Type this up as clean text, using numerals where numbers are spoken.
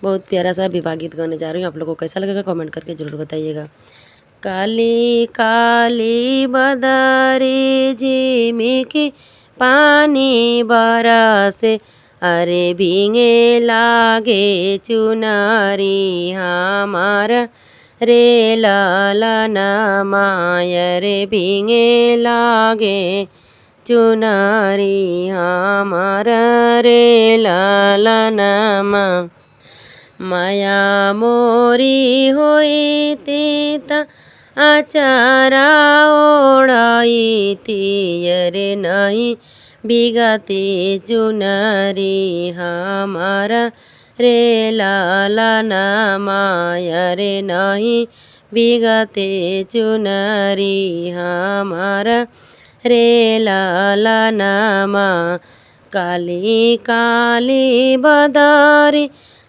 बहुत प्यारा सा विवाह गीत गाने जा रही हूँ। आप लोगों को कैसा लगेगा कमेंट करके ज़रूर बताइएगा। काली काली बदरी झिमिकी पानी बरसे, अरे भींगे लागे चुनरी हमार रे ललना माया रे भींगे लागे चुनरी हमार रे ललना माया मोरी होइती त आचारा ओढ़ाइती, अरे नहीं बिगती चुनरी हमारा रे ललना माया रे नहीं बिगते चुनरी हमारा रे ललना मा। काली काली बदरी